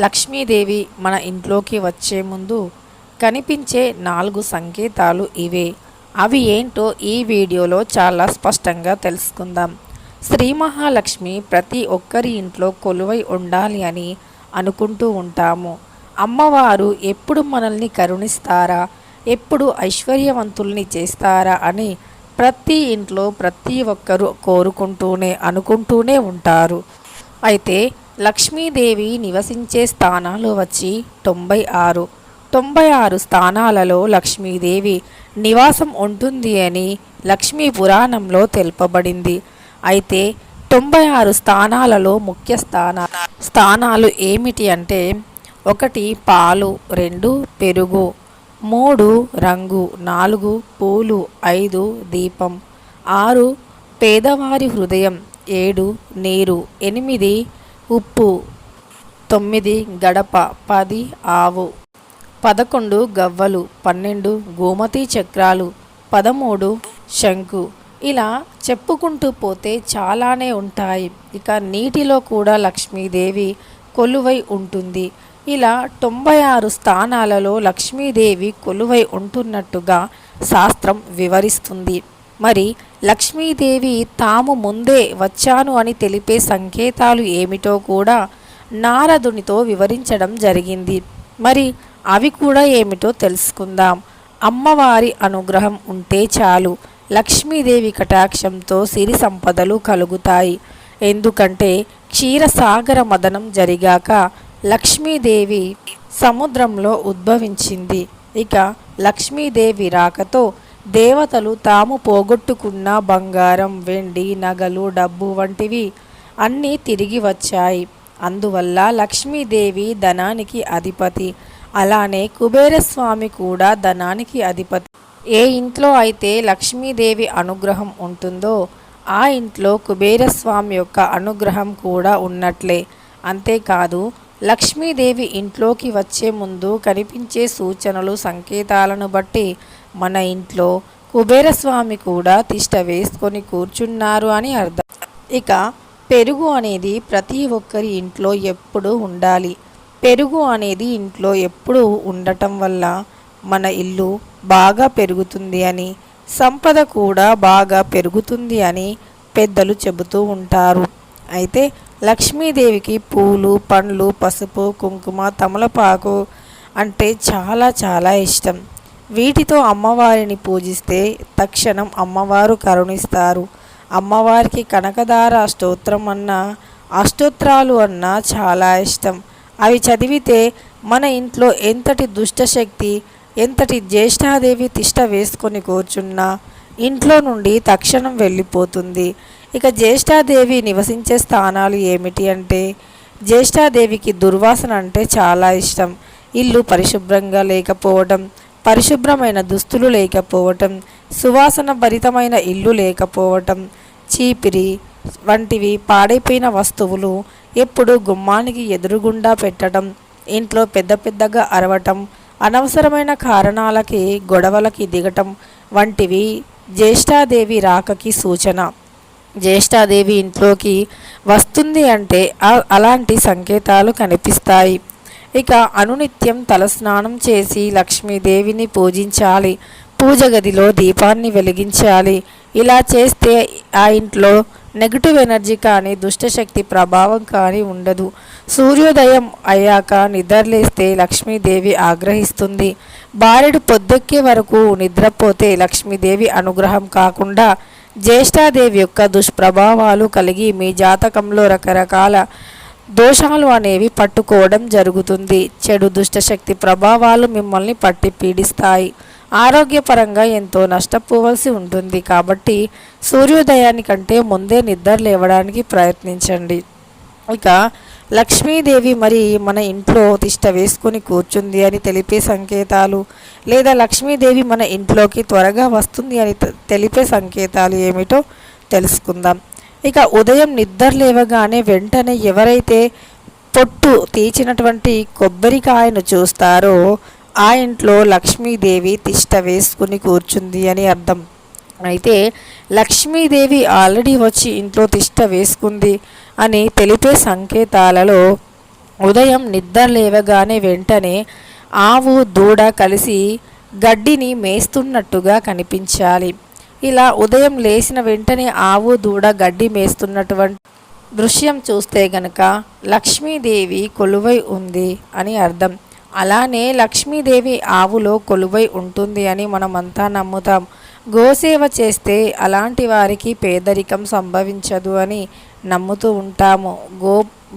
లక్ష్మీదేవి మన ఇంట్లోకి వచ్చే ముందు కనిపించే 4 సంకేతాలు ఇవే. అవి ఏంటో ఈ వీడియోలో చాలా స్పష్టంగా తెలుసుకుందాం. శ్రీ మహాలక్ష్మి ప్రతి ఒక్కరి ఇంట్లో కొలువై ఉండాలి అని అనుకుంటూ ఉంటాము. అమ్మవారు ఎప్పుడు మనల్ని కరుణిస్తారా, ఎప్పుడు ఐశ్వర్యవంతుల్ని చేస్తారా అని ప్రతి ఇంట్లో ప్రతి ఒక్కరూ అనుకుంటూనే ఉంటారు. అయితే లక్ష్మీదేవి నివసించే స్థానాలు వచ్చి 96 స్థానాలలో లక్ష్మీదేవి నివాసం ఉంటుంది అని లక్ష్మీ పురాణంలో తెలుపబడింది. అయితే 96 స్థానాలలో ముఖ్య స్థానాలు ఏమిటి అంటే 1 పాలు, 2 పెరుగు, 3 రంగు, 4 పూలు, 5 దీపం, 6 పేదవారి హృదయం, 7 నీరు, 8 ఉప్పు, 9 గడప, 10 ఆవు, 11 గవ్వలు, 12 గోమతి చక్రాలు, 13 శంకు. ఇలా చెప్పుకుంటూ పోతే చాలానే ఉంటాయి. ఇక నీటిలో కూడా లక్ష్మీదేవి కొలువై ఉంటుంది. ఇలా 96 స్థానాలలో లక్ష్మీదేవి కొలువై ఉంటున్నట్టుగా శాస్త్రం వివరిస్తుంది. మరి లక్ష్మీదేవి తాము ముందే వచ్చాను అని తెలిపే సంకేతాలు ఏమిటో కూడా నారదునితో వివరించడం జరిగింది. మరి అవి కూడా ఏమిటో తెలుసుకుందాం. అమ్మవారి అనుగ్రహం ఉంటే చాలు లక్ష్మీదేవి కటాక్షంతో సిరి సంపదలు కలుగుతాయి. ఎందుకంటే క్షీరసాగర మదనం జరిగాక లక్ష్మీదేవి సముద్రంలో ఉద్భవించింది. ఇక లక్ష్మీదేవి రాకతో దేవతలు తాము పోగొట్టుకున్న బంగారం, వెండి, నగలు, డబ్బు వంటివి అన్నీ తిరిగి వచ్చాయి. అందువల్ల లక్ష్మీదేవి ధనానికి అధిపతి. అలానే కుబేరస్వామి కూడా ధనానికి అధిపతి. ఏ ఇంట్లో అయితే లక్ష్మీదేవి అనుగ్రహం ఉంటుందో ఆ ఇంట్లో కుబేరస్వామి యొక్క అనుగ్రహం కూడా ఉన్నట్లే. అంతేకాదు లక్ష్మీదేవి ఇంట్లోకి వచ్చే ముందు కనిపించే సూచనలు, సంకేతాలను బట్టి మన ఇంట్లో కుబేరస్వామి కూడా తిష్ట వేసుకొని కూర్చున్నారు అని అర్థం. ఇక పెరుగు అనేది ప్రతి ఒక్కరి ఇంట్లో ఎప్పుడూ ఉండాలి. పెరుగు అనేది ఇంట్లో ఎప్పుడూ ఉండటం వల్ల మన ఇల్లు బాగా పెరుగుతుంది అని, సంపద కూడా బాగా పెరుగుతుంది అని పెద్దలు చెబుతూ ఉంటారు. అయితే లక్ష్మీదేవికి పూలు, పండ్లు, పసుపు, కుంకుమ, తమలపాకు అంటే చాలా చాలా ఇష్టం. వీటితో అమ్మవారిని పూజిస్తే తక్షణం అమ్మవారు కరుణిస్తారు. అమ్మవారికి కనకదార స్తోత్రం అన్నా, అష్టోత్రాలు అన్నా చాలా ఇష్టం. అవి చదివితే మన ఇంట్లో ఎంతటి దుష్టశక్తి, ఎంతటి జ్యేష్ఠాదేవి తిష్ట వేసుకొని కూర్చున్నా ఇంట్లో నుండి తక్షణం వెళ్ళిపోతుంది. ఇక జ్యేష్ఠాదేవి నివసించే స్థానాలు ఏమిటి అంటే జ్యేష్ఠాదేవికి దుర్వాసన అంటే చాలా ఇష్టం. ఇల్లు పరిశుభ్రంగా లేకపోవడం, పరిశుభ్రమైన దుస్తులు లేకపోవటం, సువాసన భరితమైన ఇల్లు లేకపోవటం, చీపిరి వంటివి పాడైపోయిన వస్తువులు ఎప్పుడు గుమ్మానికి ఎదురుగుండా పెట్టడం, ఇంట్లో పెద్ద పెద్దగా అరవటం, అనవసరమైన కారణాలకి గొడవలకి దిగటం వంటివి జ్యేష్ఠాదేవి రాకకి సూచన. జ్యేష్ఠాదేవి ఇంట్లోకి వస్తుంది అంటే అలాంటి సంకేతాలు కనిపిస్తాయి. ఇక అనునిత్యం తలస్నానం చేసి లక్ష్మీదేవిని పూజించాలి. పూజ గదిలో దీపాన్ని వెలిగించాలి. ఇలా చేస్తే ఆ ఇంట్లో నెగిటివ్ ఎనర్జీ కానీ, దుష్టశక్తి ప్రభావం కానీ ఉండదు. సూర్యోదయం అయ్యాక నిద్రలేస్తే లక్ష్మీదేవి ఆగ్రహిస్తుంది. బారెడు పొద్దెక్కే వరకు నిద్రపోతే లక్ష్మీదేవి అనుగ్రహం కాకుండా జ్యేష్ఠాదేవి యొక్క దుష్ప్రభావాలు కలిగి మీ జాతకంలో రకరకాల దోషాలు అనేవి పట్టుకోవడం జరుగుతుంది. చెడు దుష్టశక్తి ప్రభావాలు మిమ్మల్ని పట్టి పీడిస్తాయి. ఆరోగ్యపరంగా ఎంతో నష్టపోవలసి ఉంటుంది. కాబట్టి సూర్యోదయానికంటే ముందే నిద్ర లేవడానికి ప్రయత్నించండి. ఇక లక్ష్మీదేవి మరి మన ఇంట్లో తిష్ట వేసుకొని కూర్చుంది అని తెలిపే సంకేతాలు, లేదా లక్ష్మీదేవి మన ఇంట్లోకి త్వరగా వస్తుంది అని తెలిపే సంకేతాలు ఏమిటో తెలుసుకుందాం. ఇక ఉదయం నిద్ర లేవగానే వెంటనే ఎవరైతే పొట్టు తీచినటువంటి కొబ్బరికాయను చూస్తారో ఆ ఇంట్లో లక్ష్మీదేవి తిష్ట వేసుకుని కూర్చుంది అని అర్థం. అయితే లక్ష్మీదేవి ఆల్రెడీ వచ్చి ఇంట్లో తిష్ట వేసుకుంది అని తెలిపే సంకేతాలలో ఉదయం నిద్ర లేవగానే వెంటనే ఆవు దూడ కలిసి గడ్డిని మేస్తున్నట్టుగా కనిపించాలి. ఇలా ఉదయం లేచిన వెంటనే ఆవు దూడ గడ్డి మేస్తున్నటువంటి దృశ్యం చూస్తే గనక లక్ష్మీదేవి కొలువై ఉంది అని అర్థం. అలానే లక్ష్మీదేవి ఆవులో కొలువై ఉంటుంది అని మనమంతా నమ్ముతాం. గోసేవ చేస్తే అలాంటి వారికి పేదరికం సంభవించదు అని నమ్ముతూ ఉంటాము.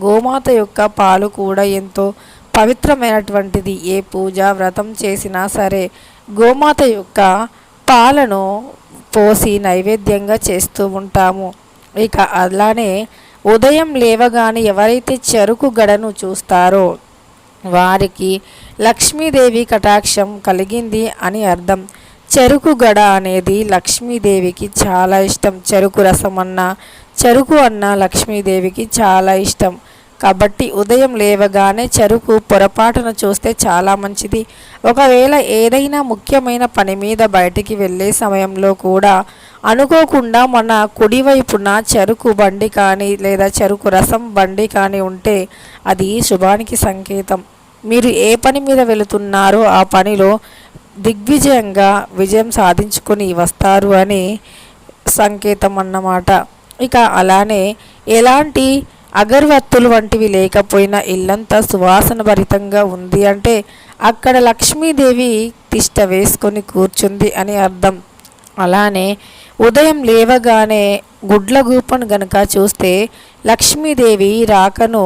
గోమాత యొక్క పాలు కూడా ఎంతో పవిత్రమైనటువంటిది. ఏ పూజ వ్రతం చేసినా సరే గోమాత యొక్క పాలను పోసి నైవేద్యంగా చేస్తూ ఉంటాము. ఇక అలానే ఉదయం లేవగానే ఎవరైతే చెరుకు గడను చూస్తారో వారికి లక్ష్మీదేవి కటాక్షం కలిగింది అని అర్థం. చెరుకు గడ అనేది లక్ష్మీదేవికి చాలా ఇష్టం. చెరుకు రసం అన్నా చెరుకు అన్నా లక్ష్మీదేవికి చాలా ఇష్టం. కాబట్టి ఉదయం లేవగానే చెరుకు పొరపాటున చూస్తే చాలా మంచిది. ఒకవేళ ఏదైనా ముఖ్యమైన పని మీద బయటికి వెళ్ళే సమయంలో కూడా అనుకోకుండా మన కుడివైపున చెరుకు బండి కానీ లేదా చెరుకు రసం బండి కానీ ఉంటే అది శుభానికి సంకేతం. మీరు ఏ పని మీద వెళుతున్నారో ఆ పనిలో దిగ్విజయంగా విజయం సాధించుకొని వస్తారు అని సంకేతం అన్నమాట. ఇక అలానే ఎలాంటి అగరవత్తులు వంటివి లేకపోయినా ఇల్లంతా సువాసన భరితంగా ఉంది అంటే అక్కడ లక్ష్మీదేవి తిష్ట వేసుకొని కూర్చుంది అని అర్థం. అలానే ఉదయం లేవగానే గుడ్లగూపను గనక చూస్తే లక్ష్మీదేవి రాకను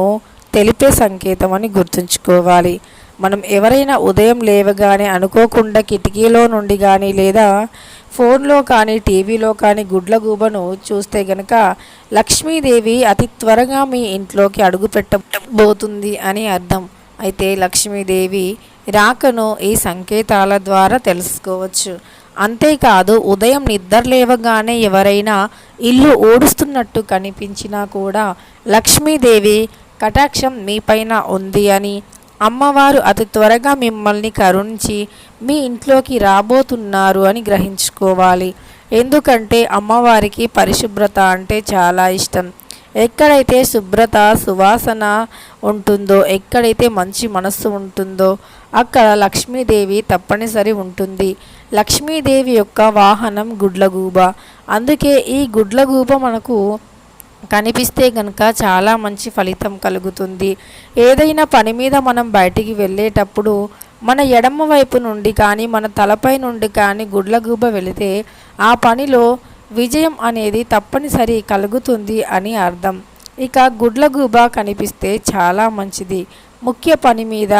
తెలిపే సంకేతం అని గుర్తుంచుకోవాలి. మనం ఎవరైనా ఉదయం లేవగానే అనుకోకుండా కిటికీలో నుండి కానీ లేదా ఫోన్లో కానీ టీవీలో కానీ గుడ్లగూబను చూస్తే గనక లక్ష్మీదేవి అతి త్వరగా మీ ఇంట్లోకి అడుగు పెట్టబోతుంది అని అర్థం. అయితే లక్ష్మీదేవి రాకను ఈ సంకేతాల ద్వారా తెలుసుకోవచ్చు. అంతేకాదు ఉదయం నిద్ర లేవగానే ఎవరైనా ఇల్లు ఊడుస్తున్నట్టు కనిపించినా కూడా లక్ష్మీదేవి కటాక్షం మీపైన ఉంది అని, అమ్మవారు అతి త్వరగా మిమ్మల్ని కరుణించి మీ ఇంట్లోకి రాబోతున్నారు అని గ్రహించుకోవాలి. ఎందుకంటే అమ్మవారికి పరిశుభ్రత అంటే చాలా ఇష్టం. ఎక్కడైతే శుభ్రత సువాసన ఉంటుందో, ఎక్కడైతే మంచి మనస్సు ఉంటుందో అక్కడ లక్ష్మీదేవి తప్పనిసరి ఉంటుంది. లక్ష్మీదేవి యొక్క వాహనం గుడ్లగూబ. అందుకే ఈ గుడ్లగూబ మనకు కనిపిస్తే కనుక చాలా మంచి ఫలితం కలుగుతుంది. ఏదైనా పని మీద మనం బయటికి వెళ్ళేటప్పుడు మన ఎడమ వైపు నుండి కానీ మన తలపై నుండి కానీ గుడ్లగూబ వెళితే ఆ పనిలో విజయం అనేది తప్పనిసరి కలుగుతుంది అని అర్థం. ఇక గుడ్లగూబ కనిపిస్తే చాలా మంచిది. ముఖ్య పని మీద,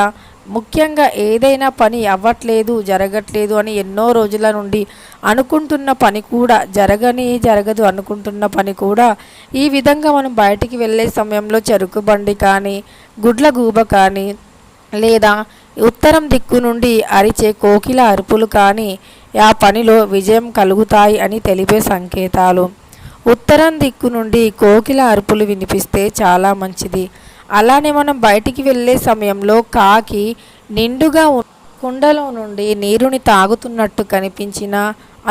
ముఖ్యంగా ఏదైనా పని అవ్వట్లేదు జరగట్లేదు అని ఎన్నో రోజుల నుండి అనుకుంటున్న పని కూడా జరగదు అనుకుంటున్న పని కూడా ఈ విధంగా మనం బయటికి వెళ్ళే సమయంలో చెరుకు బండి కానీ గుడ్లగూబ కానీ లేదా ఉత్తరం దిక్కు నుండి అరిచే కోకిల అరుపులు కానీ ఆ పనిలో విజయం కలుగుతాయి అని తెలిపే సంకేతాలు. ఉత్తరం దిక్కు నుండి కోకిల అరుపులు వినిపిస్తే చాలా మంచిది. అలానే మనం బయటికి వెళ్ళే సమయంలో కాకి నిండుగా కుండలో నుండి నీరుని తాగుతున్నట్టు కనిపించినా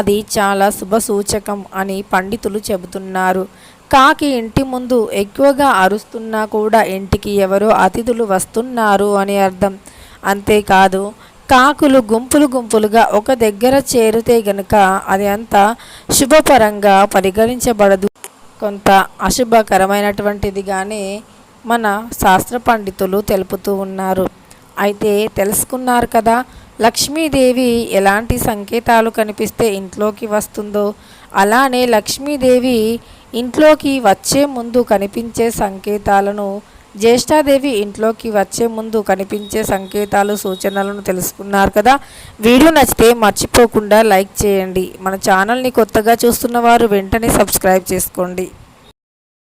అది చాలా శుభసూచకం అని పండితులు చెబుతున్నారు. కాకి ఇంటి ముందు ఎక్కువగా అరుస్తున్నా కూడా ఇంటికి ఎవరో అతిథులు వస్తున్నారు అని అర్థం. అంతేకాదు కాకులు గుంపులుగా ఒక దగ్గర చేరితే గనుక అది అంత శుభపరంగా పరిగణించబడదు, కొంత అశుభకరమైనటువంటిదిగానే మన శాస్త్ర పండితులు తెలుపుతూ ఉన్నారు. అయితే తెలుసుకున్నారు కదా లక్ష్మీదేవి ఎలాంటి సంకేతాలు కనిపిస్తే ఇంట్లోకి వస్తుందో. అలానే లక్ష్మీదేవి ఇంట్లోకి వచ్చే ముందు కనిపించే సంకేతాలను, జ్యేష్ఠాదేవి ఇంట్లోకి వచ్చే ముందు కనిపించే సంకేతాలు, సూచనలను తెలుసుకున్నారు కదా. వీడియో నచ్చితే మర్చిపోకుండా లైక్ చేయండి. మన ఛానల్ని కొత్తగా చూస్తున్న వారు వెంటనే సబ్స్క్రైబ్ చేసుకోండి.